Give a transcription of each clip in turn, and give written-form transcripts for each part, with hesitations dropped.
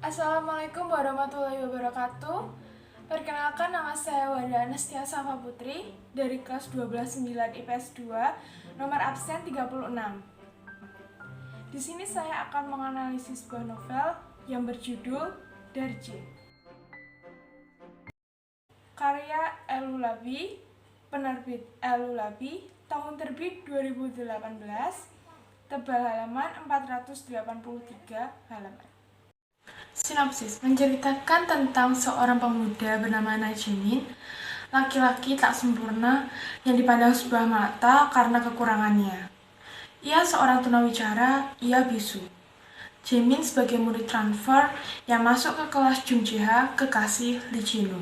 Assalamualaikum warahmatullahi wabarakatuh. Perkenalkan, nama saya Wanda Anastia Safa Putri dari kelas 12/9 IPS 2, nomor absen 36. Di sini saya akan menganalisis sebuah novel yang berjudul Darje. Karya Elulabi, penerbit Elulabi, tahun terbit 2018, tebal halaman 483 halaman. Sinopsis menceritakan tentang seorang pemuda bernama Najimin, laki-laki tak sempurna yang dipandang sebelah mata karena kekurangannya. Ia seorang tunawicara, ia bisu. Jimin sebagai murid transfer yang masuk ke kelas Jung Jiha, kekasih Lee Jinwoo.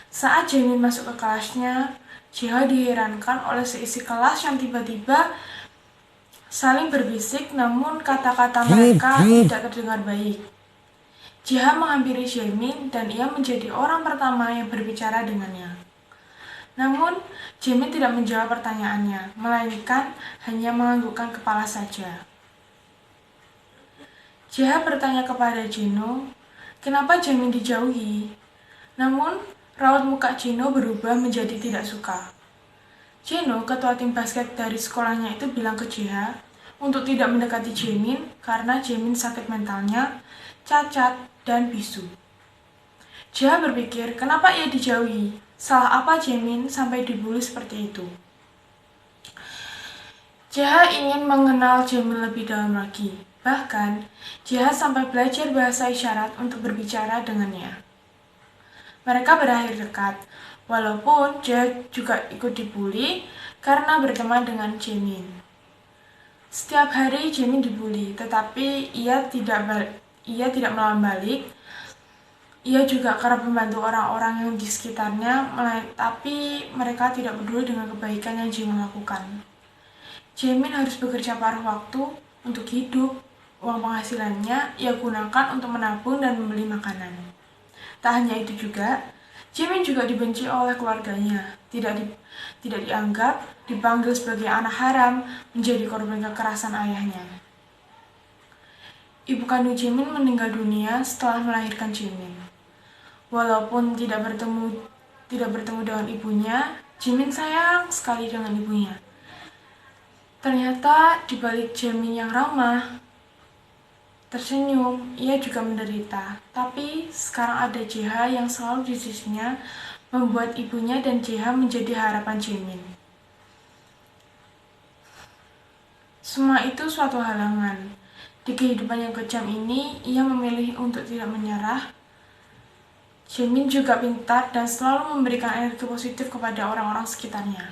Saat Jimin masuk ke kelasnya, Jiha diherankan oleh seisi kelas yang tiba-tiba saling berbisik, namun kata-kata mereka tidak terdengar baik. Jiha menghampiri Jimin dan ia menjadi orang pertama yang berbicara dengannya. Namun, Jimin tidak menjawab pertanyaannya, melainkan hanya menganggukkan kepala saja. Jiha bertanya kepada Jinwoo, kenapa Jimin dijauhi? Namun, raut muka Jinwoo berubah menjadi tidak suka. Jinwoo, ketua tim basket dari sekolahnya itu bilang ke Jiha untuk tidak mendekati Jimin karena Jimin sakit mentalnya, cacat, dan bisu. Jiha berpikir, kenapa ia dijauhi? Salah apa Jimin sampai dibully seperti itu? Jiha ingin mengenal Jimin lebih dalam lagi. Bahkan, Jiha sampai belajar bahasa isyarat untuk berbicara dengannya. Mereka berakhir dekat, walaupun Jiha juga ikut dibully karena berteman dengan Jimin. Setiap hari Jimin dibully, tetapi ia tidak melawan balik. Ia juga kerap membantu orang-orang yang di sekitarnya, tapi mereka tidak peduli dengan kebaikan yang Jimin lakukan. Jimin harus bekerja paruh waktu untuk hidup. Uang penghasilannya ia gunakan untuk menabung dan membeli makanan. Tak hanya itu juga, Jimin juga dibenci oleh keluarganya, tidak dianggap, dipanggil sebagai anak haram, menjadi korban kekerasan ayahnya. Ibu kandung Jimin meninggal dunia setelah melahirkan Jimin. Walaupun tidak bertemu dengan ibunya, Jimin sayang sekali dengan ibunya. Ternyata di balik Jimin yang ramah, tersenyum, ia juga menderita. Tapi sekarang ada Jiha yang selalu di sisinya, membuat ibunya dan Jiha menjadi harapan Jimin. Semua itu suatu halangan. Di kehidupan yang kejam ini, ia memilih untuk tidak menyerah. Jimin juga pintar dan selalu memberikan energi positif kepada orang-orang sekitarnya.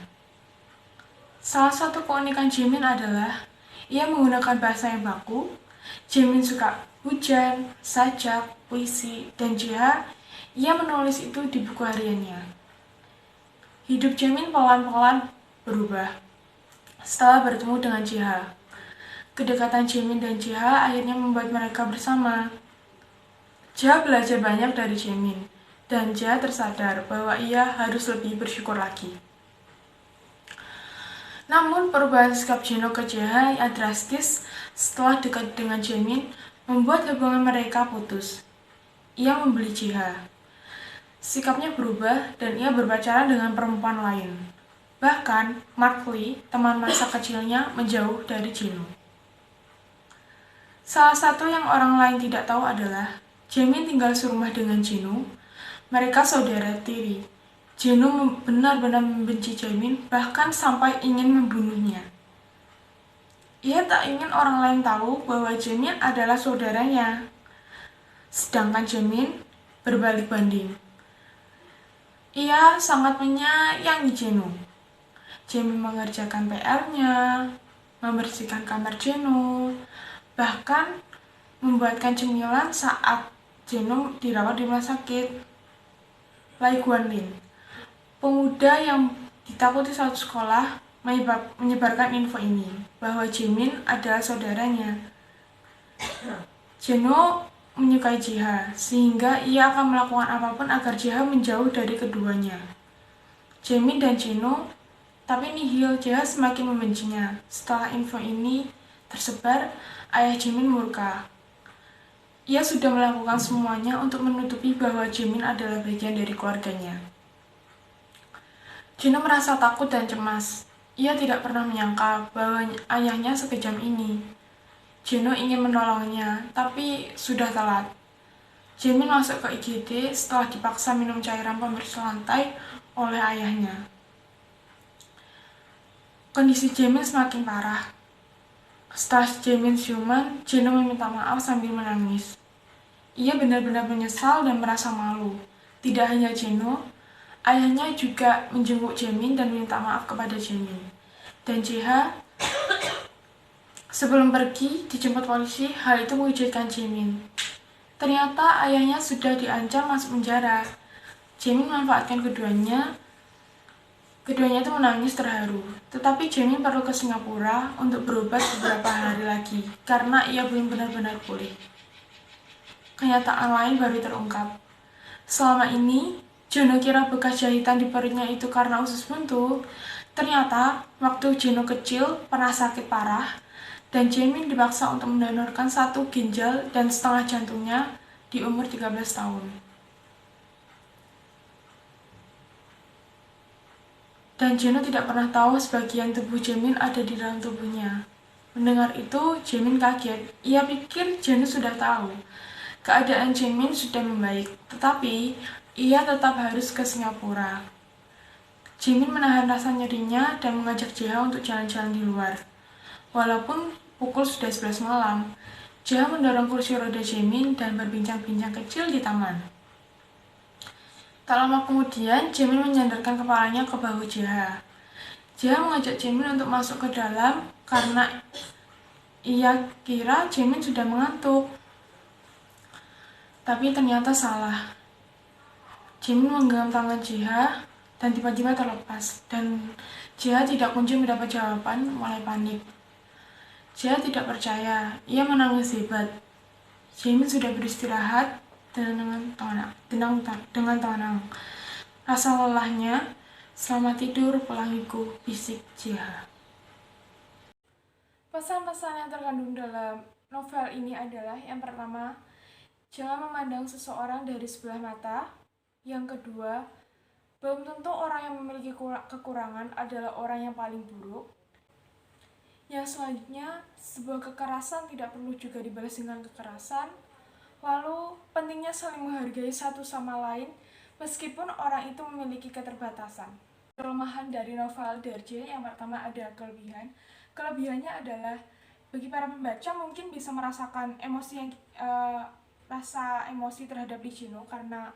Salah satu keunikan Jimin adalah ia menggunakan bahasa yang baku. Jimin suka hujan, sajak, puisi, dan Jiha, ia menulis itu di buku hariannya. Hidup Jimin pelan-pelan berubah setelah bertemu dengan Jiha. Kedekatan Jimin dan Jiha akhirnya membuat mereka bersama. Jiha belajar banyak dari Jimin, dan Jiha tersadar bahwa ia harus lebih bersyukur lagi. Namun perubahan sikap Jinwoo ke Jiha yang drastis setelah dekat dengan Jimin membuat hubungan mereka putus. Ia membeli Jiha. Sikapnya berubah dan ia berpacaran dengan perempuan lain. Bahkan, Mark Lee, teman masa kecilnya, menjauh dari Jinwoo. Salah satu yang orang lain tidak tahu adalah Jimin tinggal serumah dengan Jinwoo. Mereka saudara tiri. Jinwoo benar-benar membenci Jimin, bahkan sampai ingin membunuhnya. Ia tak ingin orang lain tahu bahwa Jimin adalah saudaranya. Sedangkan Jimin berbalik banding. Ia sangat menyayangi Jinwoo. Jimin mengerjakan PR-nya, membersihkan kamar Jinwoo, bahkan membuatkan cemilan saat Jinwoo dirawat di rumah sakit. Lai Guanlin, pemuda yang ditakuti satu sekolah, menyebarkan info ini, bahwa Jimin adalah saudaranya. Jinwoo menyukai Jiha, sehingga ia akan melakukan apapun agar Jiha menjauh dari keduanya. Jimin dan Jinwoo tapi nihil, Jiha semakin membencinya. Setelah info ini tersebar, ayah Jimin murka. Ia sudah melakukan semuanya untuk menutupi bahwa Jaemin adalah bagian dari keluarganya. Jeno merasa takut dan cemas. Ia tidak pernah menyangka bahwa ayahnya sekejam ini. Jeno ingin menolongnya, tapi sudah telat. Jaemin masuk ke IGD setelah dipaksa minum cairan pembersih lantai oleh ayahnya. Kondisi Jaemin semakin parah. Setelah Jaemin siuman, Jeno meminta maaf sambil menangis. Ia benar-benar menyesal dan merasa malu. Tidak hanya Jeno, ayahnya juga menjenguk Jaemin dan minta maaf kepada Jaemin. Dan JH sebelum pergi dijemput polisi, hal itu mengejutkan Jaemin. Ternyata ayahnya sudah diancam masuk penjara. Jaemin memanfaatkan keduanya itu menangis terharu. Tetapi Jaemin perlu ke Singapura untuk berobat beberapa hari lagi karena ia belum benar-benar pulih. Kenyataan lain baru terungkap. Selama ini, Jeno kira bekas jahitan di perutnya itu karena usus buntu. Ternyata, waktu Jeno kecil pernah sakit parah, dan Jaemin dipaksa untuk mendonorkan 1 ginjal dan setengah jantungnya di umur 13 tahun. Dan Jeno tidak pernah tahu sebagian tubuh Jaemin ada di dalam tubuhnya. Mendengar itu, Jaemin kaget. Ia pikir Jeno sudah tahu. Keadaan Jaemin sudah membaik, tetapi ia tetap harus ke Singapura. Jaemin menahan rasa nyerinya dan mengajak JH untuk jalan-jalan di luar. Walaupun pukul sudah 11 malam, JH mendorong kursi roda Jaemin dan berbincang-bincang kecil di taman. Tak lama kemudian, Jaemin menyandarkan kepalanya ke bahu JH. JH mengajak Jaemin untuk masuk ke dalam karena ia kira Jaemin sudah mengantuk. Tapi ternyata salah. Jaemin menggenggam tangan JH dan tiba-tiba terlepas, dan JH tidak kunjung mendapat jawaban, mulai panik. JH tidak percaya, ia menangis hebat. Jaemin sudah beristirahat dengan tenang. Rasa lelahnya, selamat tidur pelangiku, bisik JH. Pesan-pesan yang terkandung dalam novel ini adalah yang pertama, jangan memandang seseorang dari sebelah mata. Yang kedua, belum tentu orang yang memiliki kekurangan adalah orang yang paling buruk. Yang selanjutnya, sebuah kekerasan tidak perlu juga dibalas dengan kekerasan. Lalu, pentingnya saling menghargai satu sama lain meskipun orang itu memiliki keterbatasan. Kelemahan dari novel Darje yang pertama ada kelebihan. Kelebihannya adalah bagi para pembaca mungkin bisa merasakan rasa emosi terhadap Lee Jeno karena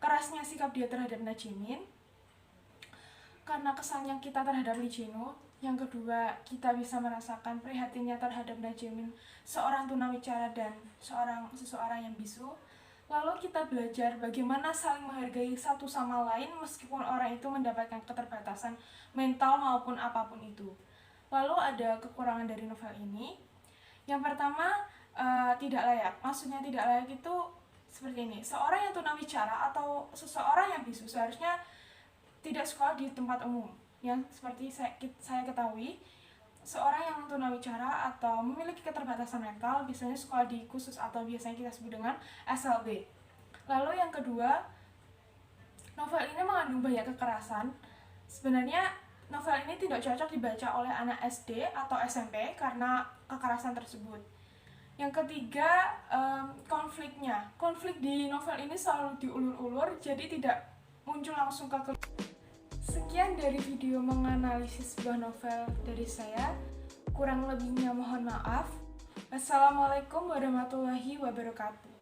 kerasnya sikap dia terhadap Jaemin, karena kesannya kita terhadap Lee Jeno. Yang kedua, kita bisa merasakan prihatinnya terhadap Jaemin, seorang tunawicara dan seseorang yang bisu. Lalu kita belajar bagaimana saling menghargai satu sama lain meskipun orang itu mendapatkan keterbatasan mental maupun apapun itu. Lalu ada kekurangan dari novel ini. Yang pertama, tidak layak. Maksudnya tidak layak itu seperti ini. Seorang yang tunawicara atau seseorang yang bisu seharusnya tidak sekolah di tempat umum. Yang seperti saya ketahui, seorang yang tunawicara atau memiliki keterbatasan mental biasanya sekolah di khusus atau biasanya kita sebut dengan SLB. Lalu yang kedua, novel ini mengandung banyak kekerasan. Sebenarnya novel ini tidak cocok dibaca oleh anak SD atau SMP karena kekerasan tersebut. Yang ketiga, konfliknya. Konflik di novel ini selalu diulur-ulur, jadi tidak muncul langsung ke. Sekian dari video menganalisis sebuah novel dari saya. Kurang lebihnya mohon maaf. Wassalamualaikum warahmatullahi wabarakatuh.